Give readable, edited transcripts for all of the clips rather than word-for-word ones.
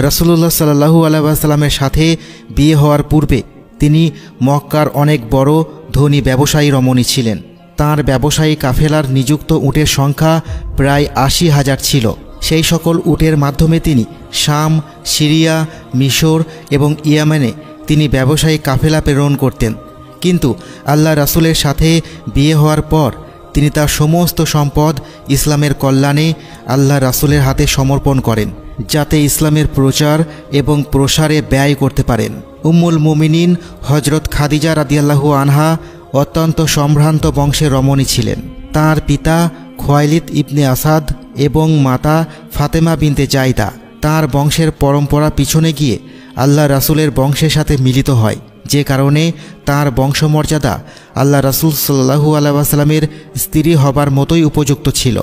রাসূলুল্লাহ সাল্লাল্লাহু আলাইহি ওয়াসাল্লামের সাথে বিয়ে হওয়ার পূর্বে তিনি মক্কার অনেক বড় ধনী ব্যবসায়ী রমণী ছিলেন। তাঁর ব্যবসায়ী কাফেলার নিযুক্ত উটের সংখ্যা প্রায় ৮০,০০০ ছিল। সেই সকল উটের মাধ্যমে তিনি শাম, সিরিয়া, মিশর এবং ইয়ামেনে তিনি ব্যবসায়ী কাফেলা প্রেরণ করতেন। কিন্তু আল্লাহ রাসূলের সাথে বিয়ে হওয়ার পর তিনি তার সমস্ত সম্পদ ইসলামের কল্যাণে আল্লাহ রাসূলের হাতে সমর্পণ করেন, যাতে ইসলামের প্রচার এবং প্রসারে ব্যয় করতে পারেন। উম্মুল মুমিনিন হযরত খাদিজা রাদিয়াল্লাহু আনহা অত্যন্ত সম্ভ্রান্ত বংশের রমণী ছিলেন। তাঁর পিতা খুয়াইলিদ ইবনে আসাদ এবং মাতা ফাতেমা বিনতে জায়দা তাঁর বংশের পরম্পরা পিছনে গিয়ে আল্লাহ রাসূলের বংশের সাথে মিলিত হয়, যে কারণে তাঁর বংশমর্যাদা আল্লাহ রাসূল সাল্লাল্লাহু আলাইহি ওয়াসাল্লামের স্ত্রী হবার মতোই উপযুক্ত ছিল।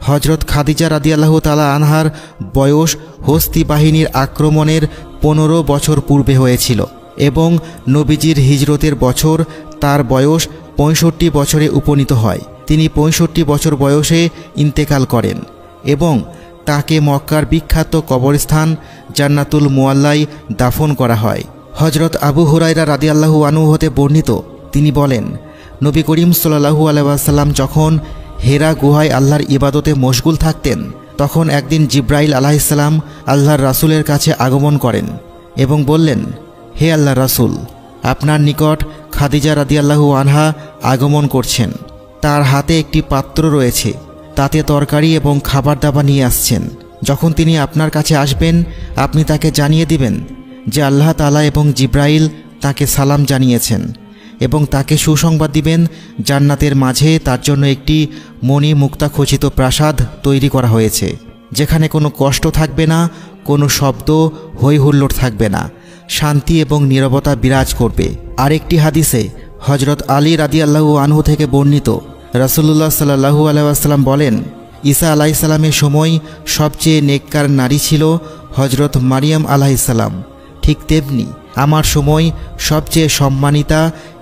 হযরত খাদিজা রাদিয়াল্লাহু তাআলা আনহার বয়স হস্তি বাহিনীর আক্রমণের 15 বছর পূর্বে হয়েছিল এবং নবীজির হিজরতের বছর তার বয়স 65 বছরে উপনীত হয়। তিনি 65 বছর বয়সে ইন্তেকাল করেন এবং তাকে মক্কার বিখ্যাত কবরস্থান জান্নাতুল মুআল্লায় দাফন করা হয়। হযরত আবু হুরায়রা রাদিয়াল্লাহু আনহু হতে বর্ণিত, তিনি বলেন, নবী করিম সাল্লাল্লাহু আলাইহি ওয়াসাল্লাম যখন হেরা গুহায় আল্লাহর ইবাদতে মশগুল থাকতেন, তখন একদিন জিব্রাইল আলাইহিস সালাম আল্লাহর রাসূলের কাছে আগমন করেন এবং বললেন, হে আল্লাহর রাসূল, আপনার নিকট খাদিজা রাদিয়াল্লাহু আনহা আগমন করছেন। তার হাতে একটি পাত্র রয়েছে, তাতে তরকারি এবং খাবার দাবার নিয়ে আসছেন। যখন তিনি আপনার কাছে আসবেন, আপনি তাকে জানিয়ে দিবেন যে আল্লাহ তাআলা এবং জিব্রাইল তাকে সালাম জানিয়েছেন এবং তাকে সুসংবাদ দিবেন জান্নাতের মাঝে তার জন্য একটি মণি মুক্তা খচিত প্রাসাদ তৈরি করা হয়েছে, যেখানে কোনো কষ্ট থাকবে না, কোনো শব্দ হৈ হুল্লোড় থাকবে না, শান্তি এবং নীরবতা বিরাজ করবে। আরেকটি হাদিসে হযরত আলী রাদিয়াল্লাহু আনহু থেকে বর্ণিত, রাসূলুল্লাহ সাল্লাল্লাহু আলাইহি ওয়াসাল্লাম বলেন, ঈসা আলাইহিস সালামের সময় সবচেয়ে নেককার নারী ছিল হযরত মারিয়াম আলাইহিস সালাম। ঠিক তেমনি আমার সময় সবচেয়ে সম্মানিতা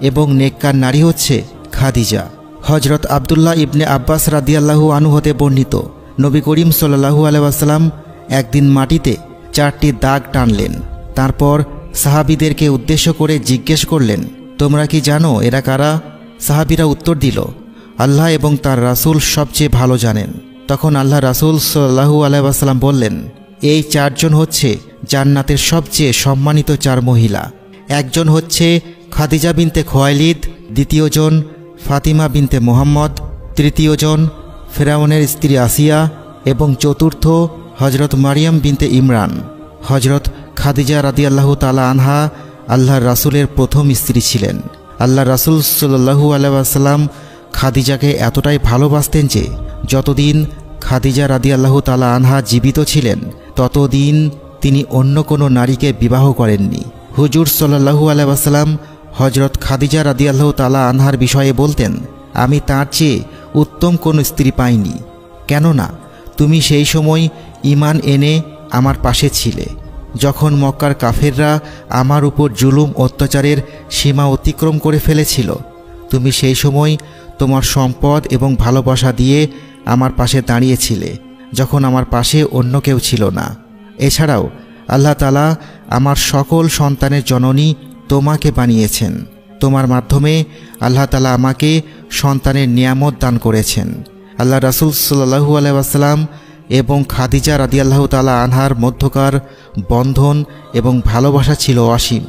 এবং নেককার নারী হচ্ছে খাদিজা। হযরত আব্দুল্লাহ ইবনে আব্বাস রাদিয়াল্লাহু আনহু হতে বর্ণিত, নবী করিম সাল্লাল্লাহু আলাইহি ওয়াসাল্লাম একদিন মাটিতে 4টি দাগ টানলেন। তারপর সাহাবীদেরকে উদ্দেশ্য করে জিজ্ঞেস করলেন, তোমরা কি জানো এরা কারা? সাহাবীরা উত্তর দিল, আল্লাহ এবং তার রাসূল সবচেয়ে ভালো জানেন। তখন আল্লাহ রাসূল সাল্লাল্লাহু আলাইহি ওয়াসাল্লাম বললেন, এই 4 জন হচ্ছে জান্নাতের সবচেয়ে সম্মানিত 4 মহিলা। একজন হচ্ছে খাদিজা বিনতে খুয়াইলিদ, দ্বিতীয় জন ফাতিমা বিনতে মুহাম্মদ, তৃতীয় জন ফেরাউনের স্ত্রী আসিয়া এবং চতুর্থ হযরত মারিয়াম বিনতে ইমরান। হযরত খাদিজা রাদিয়াল্লাহু তাআলা আনহা আল্লাহর রাসূলের প্রথম স্ত্রী ছিলেন। আল্লাহর রাসূল সাল্লাল্লাহু আলাইহি ওয়াসাল্লাম খাদিজাকে এতটাই ভালোবাসতেন যে যতদিন খাদিজা রাদিয়াল্লাহু তাআলা আনহা জীবিত ছিলেন, ততদিন তিনি অন্য কোনো নারীকে বিবাহ করেননি। হুজুর সাল্লাল্লাহু আলাইহি ওয়াসাল্লাম হযরত খাদিজা রাদিয়াল্লাহু তাআলা আনহার বিষয়ে বলতেন, আমি তার চেয়ে উত্তম কোনো স্ত্রী পাইনি, কেননা তুমি সেই সময় ঈমান এনে আমার পাশে ছিলে, যখন মক্কার কাফেররা আমার উপর জুলুম অত্যাচারের সীমা অতিক্রম করে ফেলেছিল। তুমি সেই সময় তোমার সম্পদ এবং ভালোবাসা দিয়ে আমার পাশে দাঁড়িয়েছিলে, যখন আমার পাশে অন্য কেউ ছিল না। এছাড়াও আল্লাহ তাআলা আমার সকল সন্তানের জননী তোমাকে বানিয়েছেন। তোমার মাধ্যমে আল্লাহ তাআলা আমাকে সন্তানের নিয়ামত দান করেছেন। আল্লাহ রাসূল সাল্লাল্লাহু আলাইহি ওয়াসাল্লাম এবং খাদিজা রাদিয়াল্লাহু তাআলা আনহার মধ্যকার বন্ধন এবং ভালোবাসা ছিল অসীম।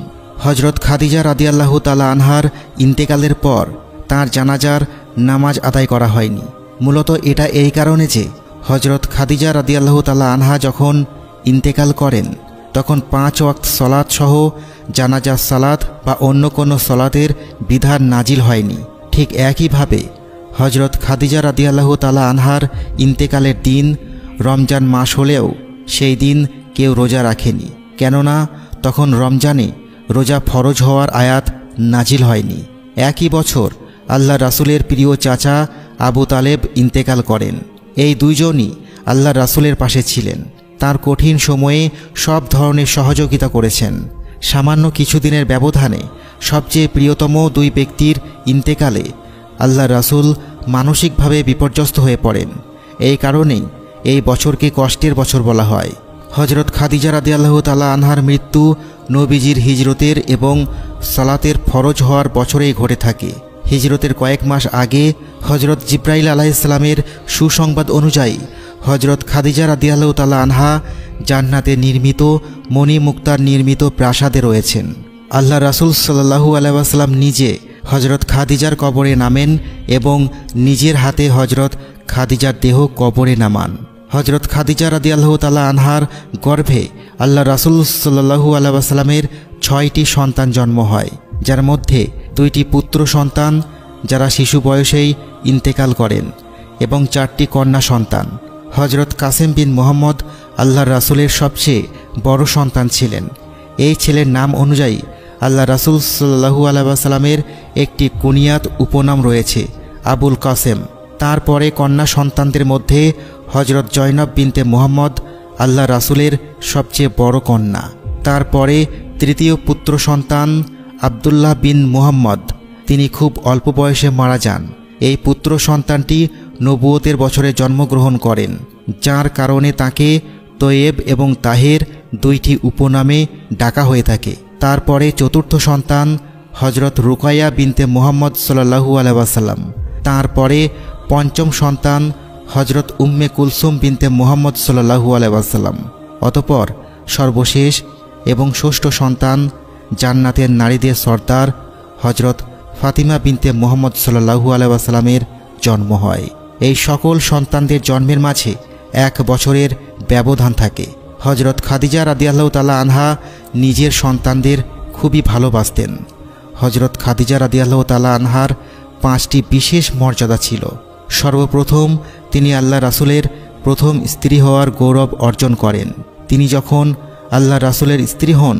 হযরত খাদিজা রাদিয়াল্লাহু তাআলা আনহার ইন্তেকালের পর তাঁর জানাজার নামাজ আদায় করা হয়নি। মূলত এটা এই কারণে যে হযরত খাদিজা রাদিয়াল্লাহু তাআলা আনহা যখন ইন্তেকাল করেন, তখন 5 ওয়াক্ত সলাত সহ জানাজা সালাত বা অন্য কোনো সলাতের বিধান নাজিল হয়নি। ঠিক একইভাবে হযরত খাদিজা রাদিয়াল্লাহু তাআলা আনহার ইন্তেকালের দিন রমজান মাস হলেও সেই দিন কেউ রোজা রাখেনি, কেননা তখন রমজানে রোজা ফরজ হওয়ার আয়াত নাজিল হয়নি। একই বছর আল্লাহ রাসূলের প্রিয় চাচা আবু তালেব ইন্তেকাল করেন। এই দুইজনই আল্লাহ রাসূলের পাশে ছিলেন, তার কঠিন সময়ে সব ধরনের সহযোগিতা করেছেন। সামান্য কিছুদিনের ব্যবধানে সবচেয়ে প্রিয়তম 2 ব্যক্তির ইন্তেকালে আল্লাহ রাসূল মানসিকভাবে বিপর্যস্ত হয়ে পড়েন। এই কারণেই এই বছরকে কষ্টের বছর বলা হয়। হজরত খাদিজা রাদিয়াল্লাহু তাআলা আনহার মৃত্যু নবীজির হিজরতের এবং সালাতের ফরজ হওয়ার বছরেই ঘটে থাকে। হিজরতের কয়েক মাস আগে হজরত জিব্রাইল আলাইহিসসালামের সুসংবাদ অনুযায়ী হজরত খাদিজা রাদিয়াল্লাহু তাআলা আনহা জান্নাতে নির্মিত মণিমুক্তার নির্মিত প্রাসাদে রয়েছেন। আল্লাহ রাসূল সাল্লাল্লাহু আলাইহি ওয়াসাল্লাম নিজে হজরত খাদিজার কবরে নামেন এবং নিজের হাতে হজরত খাদিজার দেহ কবরে নামান। হজরত খাদিজা রাদিয়াল্লাহু তাআলা আনহার গর্ভে আল্লাহ রাসূল সাল্লাল্লাহু আলাইহি ওয়াসাল্লামের 6টি সন্তান জন্ম হয়, যার মধ্যে 2টি পুত্র সন্তান যারা শিশু বয়সেই ইন্তেকাল করেন এবং 4টি কন্যা সন্তান। হজরত কাসেম বিন মুহাম্মদ আল্লাহর রাসূলের সবচেয়ে বড় সন্তান ছিলেন। এই ছেলের নাম অনুযায়ী আল্লাহ রাসূল সাল্লাল্লাহু আলাইহি ওয়াসাল্লামের একটি কুনিয়াত উপনাম রয়েছে, আবুল কাসেম। তারপরে কন্যা সন্তানদের মধ্যে হজরত জয়নব বিনতে মুহাম্মদ আল্লাহ রাসূলের সবচেয়ে বড় কন্যা। তারপরে তৃতীয় পুত্র সন্তান আবদুল্লাহ বিন মুহাম্মদ, তিনি খুব অল্প বয়সে মারা যান। এই পুত্র সন্তানটি নবুয়তের বছরে জন্মগ্রহণ করেন, যার কারণে তাকে তয়েব এবং তাহের 2টি উপনামে ডাকা হয়ে থাকে। তারপরে চতুর্থ সন্তান হজরত রুকাইয়া বিনতে মুহাম্মদ সাল্লাল্লাহু আলাইহি ওয়াসাল্লাম। তারপরে পঞ্চম সন্তান হজরত উম্মে কুলসুম বিনতে মুহাম্মদ সাল্লাল্লাহু আলাইহি ওয়াসাল্লাম। অতঃপর সর্বশেষ এবং ষষ্ঠ সন্তান জান্নাতের নারীদের সর্দার হজরত ফাতিমা বিনতে মুহাম্মদ সাল্লাল্লাহু আলাইহি ওয়াসাল্লামের জন্ম হয়। এই সকল সন্তানদের জন্মের মাঝে 1 বছরের ব্যবধান থাকে। হজরত খাদিজা রাদিয়াল্লাহু তাআলা আনহা নিজের সন্তানদের খুবই ভালোবাসতেন। হজরত খাদিজা রাদিয়াল্লাহু তাআলা আনহার 5টি বিশেষ মর্যাদা ছিল। সর্বপ্রথম তিনি আল্লাহ রাসূলের প্রথম স্ত্রী হওয়ার গৌরব অর্জন করেন। তিনি যখন আল্লাহ রাসূলের স্ত্রী হন